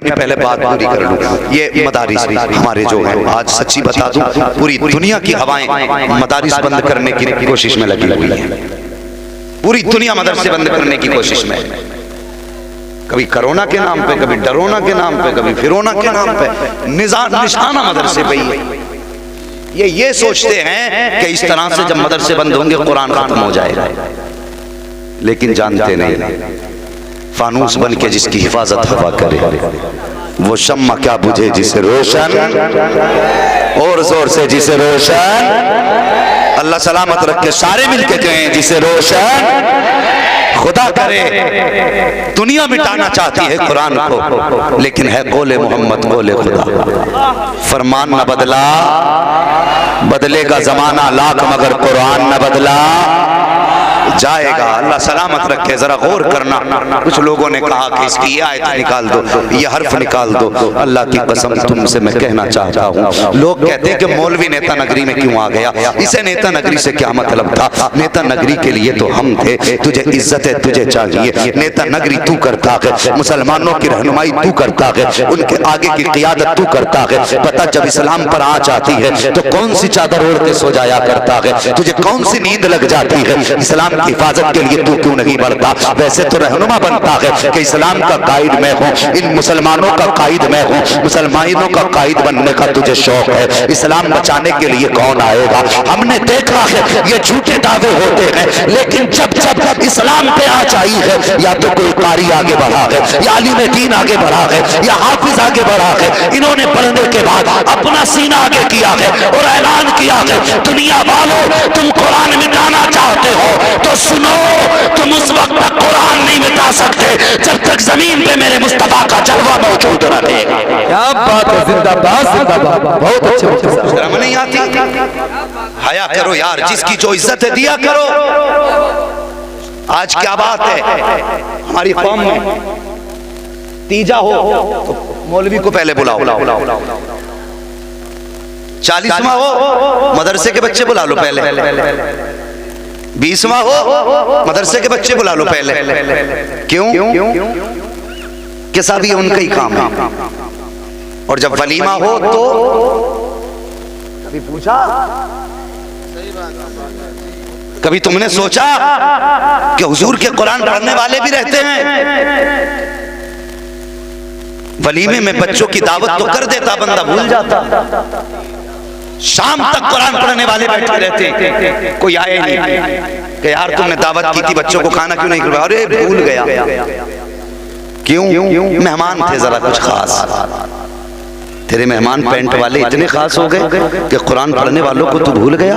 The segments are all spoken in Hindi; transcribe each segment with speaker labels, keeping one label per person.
Speaker 1: मैं पहले बात पूरी कर लूं। ये मदारिस हमारे जो हैं, आज सच्ची बता दूं, पूरी दुनिया की हवाएं मदारिस बंद करने की कोशिश में लगी हुई है। पूरी दुनिया मदरसे बंद करने की कोशिश में, कभी कोरोना के नाम पे, कभी डरोना के नाम पे, कभी फिरोना के नाम पे निशाना मदरसे पे ही है। ये सोचते हैं कि इस तरह से जब मदरसे बंद होंगे कुरान खत्म हो जाएगा, लेकिन जानते नहीं फानूस बन के जिसकी हिफाजत हवा करे वो शम्मा क्या बुझे जिसे रोशन, और जोर से जिसे रोशन, अल्लाह सलामत रखे, सारे मिलके कहें जिसे रोशन खुदा करे। दुनिया मिटाना चाहती है कुरान को, लेकिन है कौले मोहम्मद कौले खुदा। फरमान न बदला, बदलेगा जमाना लाख मगर कुरान न बदला जाएगा। अल्लाह सलामत रखे। जरा गौर करना, कुछ लोगों ने कहा कि इसकी ये आयत निकाल दो, ये हर्फ निकाल दो। अल्लाह की कसम तुमसे मैं कहना चाहता हूँ, लोग कहते हैं कि मौलवी नेता नगरी में क्यों आ गया, इसे नेता नगरी से क्या मतलब था? नेता नगरी के लिए तो हम थे, तुझे इज्जत है, तुझे चाहिए। नेता नगरी तू करता है, मुसलमानों की रहनुमाई तू करता है, उनके आगे की क़ियादत तू करता है। पता जब इस्लाम पर आँच आती है तो कौन सी चादर ओढ़ के सो जाया करता है, तुझे कौन सी नींद लग जाती है। इस्लाम हिफाजत के लिए तू क्यों नहीं बढ़ता? वैसे तो रहनुमा बनता है कि इस्लाम का कायद मैं हूँ, इन मुसलमानों का कायद मैं हूँ, मुसलमानों का कायद बनने का तुझे शौक है। इस्लाम बचाने के लिए कौन आएगा? हमने देखा है ये झूठे दावे होते हैं, लेकिन जब जब इस्लाम पे आँच आई है, या तो कोई कारी आगे बढ़ा है, या आलिम दीन आगे बढ़ा है, या हाफिज आगे बढ़ा है। इन्होंने पढ़ने के बाद अपना सीना आगे किया है और ऐलान किया है, दुनिया वालों तुम कुरान मिटाना चाहते हो तो सुनो, तुम उस वक्त तक कुरान नहीं मिटा सकते जब तक जमीन पे मेरे मुस्तफा का जलवा मौजूद रहेगा।
Speaker 2: क्या बात है, जिंदाबाद जिंदाबाद, बहुत अच्छे।
Speaker 1: शर्म नहीं आती? हया करो यार, जिसकी जो इज्जत है दिया करो। आज क्या बात है, हमारी कौम में तीजा हो तो मौलवी को पहले बुलाओ, 40वां हो मदरसे के बच्चे बुला लो पहले, 20वां हो मदरसे के बच्चे बुला लो पहले। क्यों? कि सब ये उनका ही काम है। और जब वलीमा हो तो कभी पूछा, कभी तुमने सोचा कि हुजूर के कुरान पढ़ने वाले भी रहते हैं? वलीमे में बच्चों की दावत तो कर देता, बंदा भूल जाता। शाम तक कुरान पढ़ने वाले बैठे रहते, कोई आए नहीं कि यार तुमने दावत की थी, बच्चों को खाना क्यों नहीं करवाया? अरे भूल गया। क्यों? मेहमान थे जरा कुछ खास, तेरे मेहमान पेंट वाले इतने खास हो गए कि कुरान पढ़ने वालों को तू भूल गया।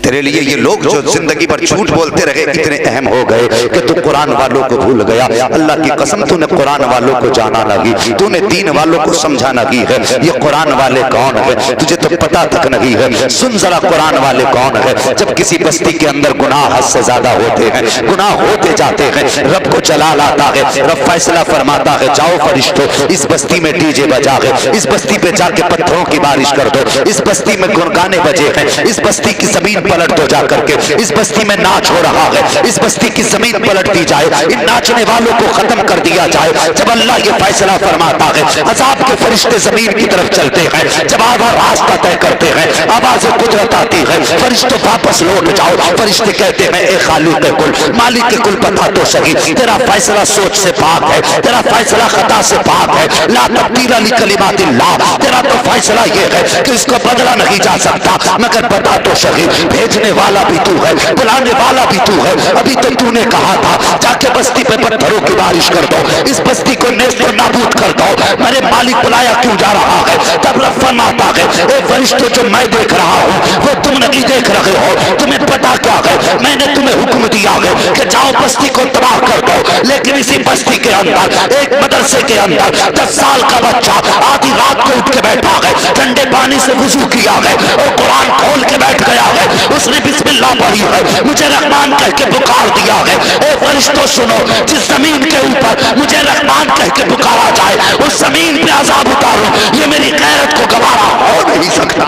Speaker 1: तेरे लिए ये लोग जो जिंदगी भर झूठ बोलते रहे इतने अहम हो गए कि तू कुरान वालों को भूल गया। अल्लाह की कसम तूने कुरान वालों को जाना लगी, तूने दीन वालों को समझा लगी है। ये कुरान वाले कौन है तुझे तो पता तक नहीं है। सुन जरा कुरान वाले कौन है। जब किसी बस्ती के अंदर गुनाह हद से ज्यादा होते हैं, गुनाह होते जाते हैं, रब को जलाल आता है, रब फैसला फरमाता है, जाओ फरिश्तों इस बस्ती में डीजे बजा है, इस बस्ती पे जाके पत्थरों की बारिश कर दो, इस बस्ती में गुनगाने बजे हैं, इस बस्ती की जमीन पलट दो जाकर के, इस बस्ती में नाच हो रहा है, इस बस्ती की जमीन पलट दी जाए, इन नाचने वालों को खत्म कर दिया जाए। जब अल्लाह ये फैसला फरमाता है, अज़ाब के फरिश्ते जमीन की तरफ चलते हैं, जब आधा रास्ता तय करते हैं, आवाज़ कुदरत आती है, फरिश्तों वापस लौट जाओ। फरिश्ते कहते हैं, ए खालिक कुल, मालिक के कुल बता तो सही, तेरा फैसला सोच से पाक है, तेरा फैसला खता से पाक है, ला तब्दील ली कलिमातिल्लाह, तेरा तो फैसला ये है कि इसको बदला नहीं जा सकता, मगर बता तो सही, भेजने वाला भी तू है, बुलाने वाला भी तू है। अभी तो तूने कहा था जाके बस्ती पे पत्थरों की बारिश कर दो, इस बस्ती को नेस्त नाबूद कर दो, मेरे मालिक बुलाया क्यों जा रहा है? तब रब फरमाता है, ए फरिश्तों जो मैं देख रहा हूँ वो तुम नहीं देख रहे हो, तुम्हें पता क्या है? मैंने तुम्हें हुक्म दिया है कि जाओ बस्ती को तबाह कर दो, लेकिन इसी बस्ती के अंदर एक मदरसे के अंदर 10 साल का बच्चा आधी रात को उठ के बैठा है, ठंडे पानी से वुजू किया है और कुरान खोल के बैठ गया है, उसने बिस्मिल्लाह पढ़ी है, मुझे रहमान कह के पुकार दिया है। ए फरिश्तों सुनो, जिस जमीन के ऊपर मुझे रहमान कह के पुकारा जाए उस जमीन पे अजाब उतारो, ये मेरी गैरत को गवारा हो नहीं सकता।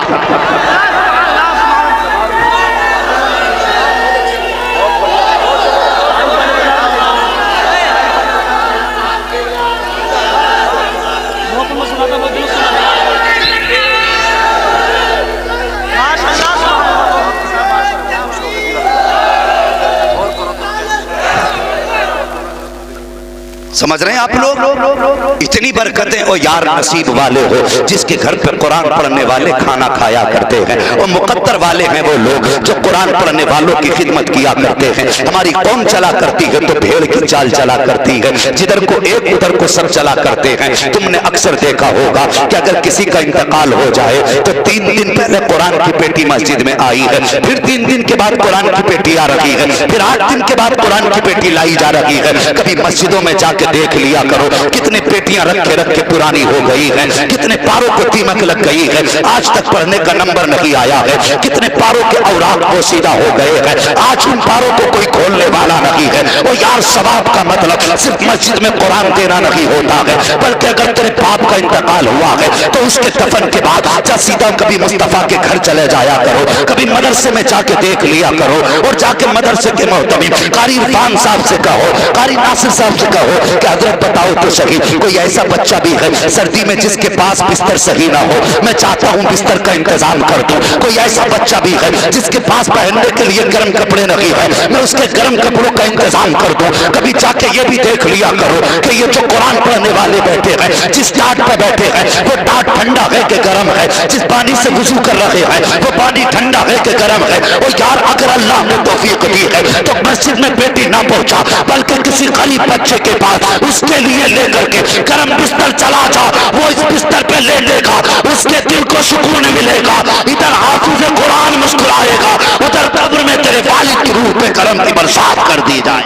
Speaker 1: समझ रहे हैं आप लोग? इतनी बरकतें और यार नसीब वाले हो जिसके घर पे कुरान पढ़ने वाले खाना खाया करते हैं, और मुकद्दर वाले हैं वो लोग जो कुरान पढ़ने वालों की खिदमत किया करते हैं। हमारी कौम चला करती है तो भेड़ की चाल चला करती है, जिधर को एक उधर को सब चला करते हैं। तुमने अक्सर देखा होगा कि अगर किसी का इंतकाल हो जाए तो 3 दिन पहले कुरान की पेटी मस्जिद में आई है, फिर 3 दिन के बाद कुरान की पेटी आ रही है, फिर 8 दिन के बाद कुरान की पेटी लाई जा रही है। कभी मस्जिदों में जाके देख लिया करो कितने पेटियां रखे रखे पुरानी हो गई हैं, कितने पारों को दीमक लग गई है, आज तक पढ़ने का नंबर नहीं आया है, कितने पारों के औराक पोशीदा हो गए हैं, आज उन पारों को कोई खोलने वाला नहीं है। और यार सवाब का मतलब सिर्फ मस्जिद में कुरान देना नहीं होता है, बल्कि अगर तेरे बाप का इंतकाल हुआ है तो उसके दफन के बाद जा सीधा कभी मुस्तफा के घर चले जाया करो, कभी मदरसे में जाके देख लिया करो, और जाके मदरसे के मोहतमिम कारी इरफान साहब से कहो, कारी नासिर साहब से कहो कि हजरत बताओ तो सही कोई ऐसा बच्चा भी है सर्दी में जिसके पास बिस्तर सही ना हो, मैं चाहता हूँ बिस्तर का इंतजाम कर दूं। कोई ऐसा बच्चा भी है जिसके पास पहनने के लिए गर्म कपड़े नहीं है, मैं उसके गर्म कपड़ों का इंतजाम कर दूं। कभी जाके ये भी देख लिया करो कि ये जो कुरान पढ़ने वाले बैठे हैं, जिस टाट पे बैठे हैं वो टाट ठंडा है कि गर्म है, जिस पानी से वुजू कर रहे हैं वो पानी ठंडा है कि गर्म है। और यार अगर अल्लाह ने तौफीक दी है तो मस्जिद में बेटी ना पहुंचा, बल्कि किसी गरीब बच्चे के पास उसके लिए लेकर के गर्म बिस्तर चला जा, वो इस बिस्तर पे ले लेगा, उसके दिल को सुकून मिलेगा, इधर हाफिज़ कुरान मुस्कुराएगा, उधर कब्र में तेरे वालिद की रूह पे करम की बरसात कर दी जाए।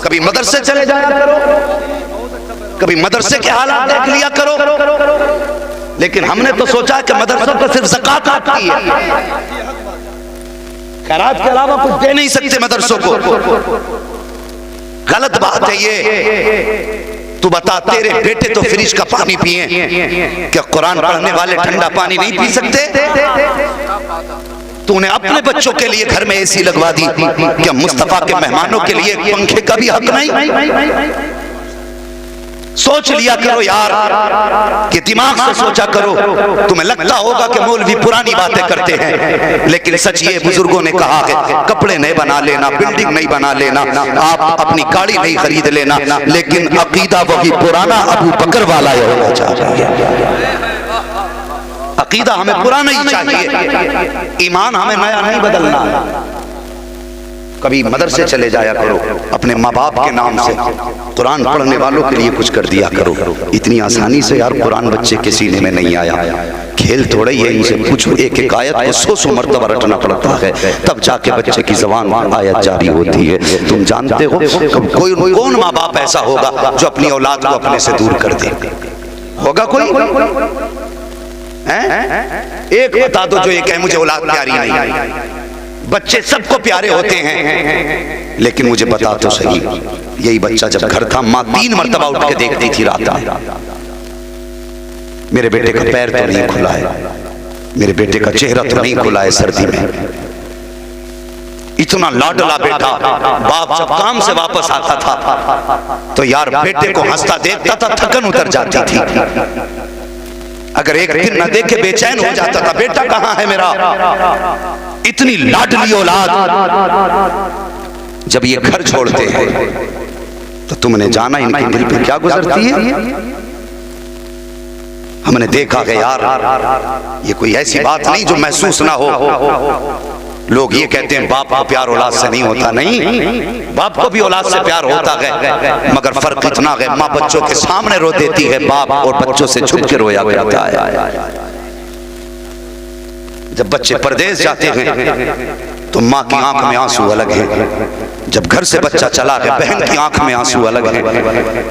Speaker 1: कभी मदरसे चले जाया करो, कभी मदरसे के हालात देख लिया करो, लेकिन हमने तो सोचा कि मदरसों को सिर्फ ज़कात आती है, खैरात के अलावा कुछ दे नहीं सकते मदरसों को। गलत बात है ये। तू बता तेरे बेटे तो फ्रिज का पानी पिए, क्या कुरान पढ़ने वाले ठंडा पानी नहीं पी सकते? तूने अपने बच्चों के लिए घर में एसी लगवा दी, क्या मुस्तफा के मेहमानों के लिए पंखे का भी हक नहीं? सोच लिया करो यार, कि दिमाग से सोचा करो। तुम्हें लगता होगा कि मौलवी पुरानी बातें करते हैं, लेकिन सच ये बुजुर्गों ने कहा है कपड़े नहीं बना लेना, बिल्डिंग नहीं बना लेना, आप अपनी गाड़ी नहीं खरीद लेना, लेकिन अकीदा वही पुराना अबू बकर वाला होना चाहिए। अकीदा हमें पुराना ही चाहिए, ईमान हमें नया नहीं बदलना। कभी मदरसे चले जाया करो, अपने माँ बाप के नाम से कुरान पढ़ने वालों के लिए कुछ कर दिया करो। इतनी आसानी से यार कुरान बच्चे के सीने में नहीं आया, खेल थोड़ा ही है। इनसे पूछो, एक एक आयत को 100 मरतबा रटना पड़ता है, तब जाके बच्चे की ज़बान आयत जारी होती है। तुम जानते हो कोई कौन माँ बाप ऐसा होगा जो अपनी औलाद को अपने से दूर कर दे? होगा कोई? एक बता दो जो ये कहे मुझे औलाद प्यारी नहीं। बच्चे सबको प्यारे होते हैं, लेकिन मुझे बता तो सही, यही बच्चा जब घर था माँ 3 मरतबा उठ के देखती थी रात, मेरे बेटे का पैर तो नहीं खुला है, मेरे बेटे का चेहरा तो नहीं खुला है सर्दी में। इतना लाडला बेटा, बाप जब काम से वापस आता था तो यार बेटे को हंसता देखता था, थकन उतर जाती थी। अगर एक दिन न देखे बेचैन हो जाता था, बेटा कहाँ है मेरा। इतनी लाडली औलाद जब ये घर छोड़ते हैं तो तुमने जाना इनके दिल पे क्या गुजरती है। हमने देखा कि यार ये कोई ऐसी बात नहीं जो महसूस ना हो। लोग ये कहते हैं बाप को प्यार औलाद से नहीं होता, नहीं, बाप को भी औलाद से प्यार होता है, मगर फर्क इतना है माँ बच्चों के सामने रो देती है, बाप और बच्चों से छुप के रोया करता है। जब बच्चे परदेश जाते हैं तो माँ की आंख में आंसू अलग है, जब घर से बच्चा चला है बहन की आंख में आंसू अलग है,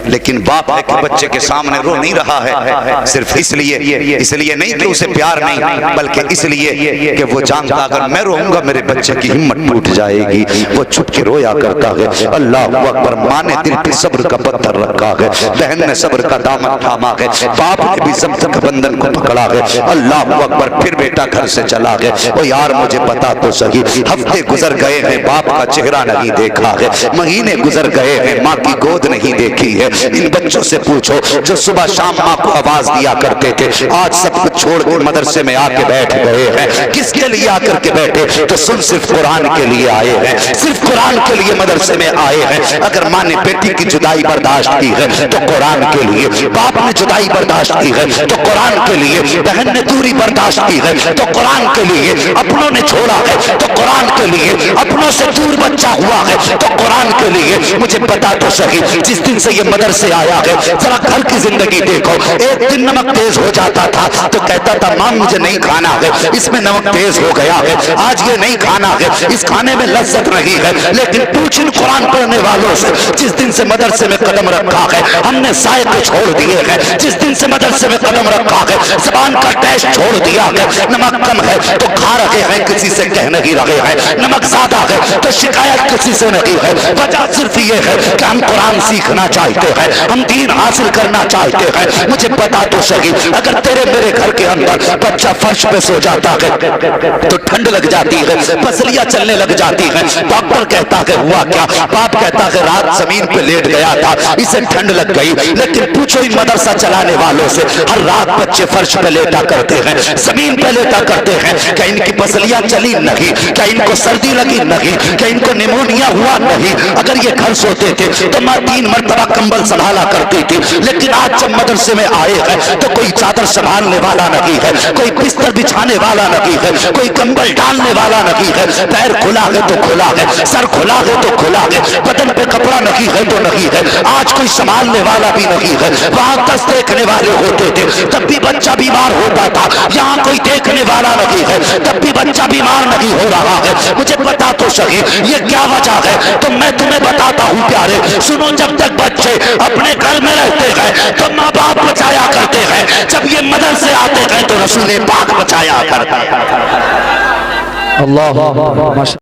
Speaker 1: लेकिन बाप है कि बच्चे के सामने रो नहीं रहा है, सिर्फ इसलिए नहीं कि उसे प्यार नहीं, बल्कि इसलिए कि वो जानता अगर मैं रोऊंगा मेरे बच्चे की हिम्मत टूट जाएगी। वो छुप के रोया करता है। अल्लाह अकबर। माँ ने दिल पे सब्र का पत्थर रखा है, बहन ने सब्र का दामन थामा है, बाप ने भी ज़ब्त के बंधन को पकड़ा है। अल्लाह अकबर। फिर बेटा घर से चला गया। ओ यार मुझे पता तो सही, हफ्ते गुजर गए हैं, बाप का चेहरा नहीं देखा है, महीने गुजर गए हैं, माँ की गोद नहीं देखी है। इन बच्चों से पूछो जो सुबह शाम माँ को आवाज दिया करते थे, आज सब कुछ छोड़ के मदरसे में आके बैठ गए हैं। किसके लिए आकर के बैठे? तो सुन, सिर्फ कुरान के लिए आए हैं, सिर्फ कुरान के लिए मदरसे में आए हैं। अगर माँ ने बेटी की जुदाई बर्दाश्त की है तो कुरान के लिए, बाप ने जुदाई बर्दाश्त की है तो कुरान के लिए, बहन ने दूरी बर्दाश्त की है तो कुरान के लिए, अपनों ने छोड़ा है तो कुरान के लिए, अपनों से दूर बच्चा हुआ है तो कुरान के लिए। मुझे बता तो सही, जिस दिन से ये मदरसे आया है, जरा घर की जिंदगी देखो। एक दिन नमक तेज हो जाता था तो कहता था मां मुझे नहीं खाना है, इसमें नमक तेज हो गया है, आज ये नहीं खाना है, इस खाने में लज्जत नहीं है। लेकिन पूछ इन कुरान पढ़ने वालों से, जिस दिन से मदरसे में कदम रखा है हमने जायके छोड़ दिए हैं, जिस दिन से मदरसे में कदम रखा है ज़बान का टेस्ट छोड़ दिया है। नमक कम है तो खा रहे हैं, किसी से कह नहीं रहे हैं, नमक ज्यादा है तो शिकायत किसी से नहीं है। वजह सिर्फ ये है कि हम कुरान सीखना चाहते हैं, हम दीन हासिल करना चाहते हैं। मुझे बता तो सही, अगर तेरे मेरे घर के अंदर बच्चा फर्श पे सो जाता है तो ठंड लग जाती है, पसलियां चलने लग जाती है, डॉक्टर कहता है हुआ क्या, बाप कहता है रात जमीन पे लेट गया था, इसे ठंड लग गई। लेकिन पूछो इन मदरसा चलाने वालों से, हर रात बच्चे फर्श पे लेटा करते हैं, जमीन पे लेटा करते हैं। क्या इनकी पसलियां चली नहीं? क्या इनको सर्दी लगी नहीं? क्या इनको निमोनिया हुआ नहीं? अगर ये घर सोते थे तो माँ 3 मरतबा कंबल संभाला करती थी। लेकिन आज जब मदरसे में आए हैं तो कोई चादर संभालने वाला नहीं है, कोई बिस्तर बिछाने वाला नहीं है, कोई कंबल डालने वाला नहीं है। पैर खुला है तो खुला है, सर खुला है तो खुला है, बदन पे कपड़ा नहीं है तो नहीं है। आज कोई संभालने वाला भी नहीं है। वहां 10 देखने वाले होते थे तब भी बच्चा बीमार होता था, यहाँ कोई देखने वाला नहीं है तब भी बच्चा बीमार नहीं हो रहा है। मुझे बता तो सही ये क्या वजह है? तो मैं तुम्हें बताता हूँ प्यारे, सुनो। जब तक बच्चे अपने घर में रहते हैं तो माँ बाप बचाया करते हैं, जब ये मदरसे आते हैं तो रसूल पाक बचाया करता है।
Speaker 2: अल्लाह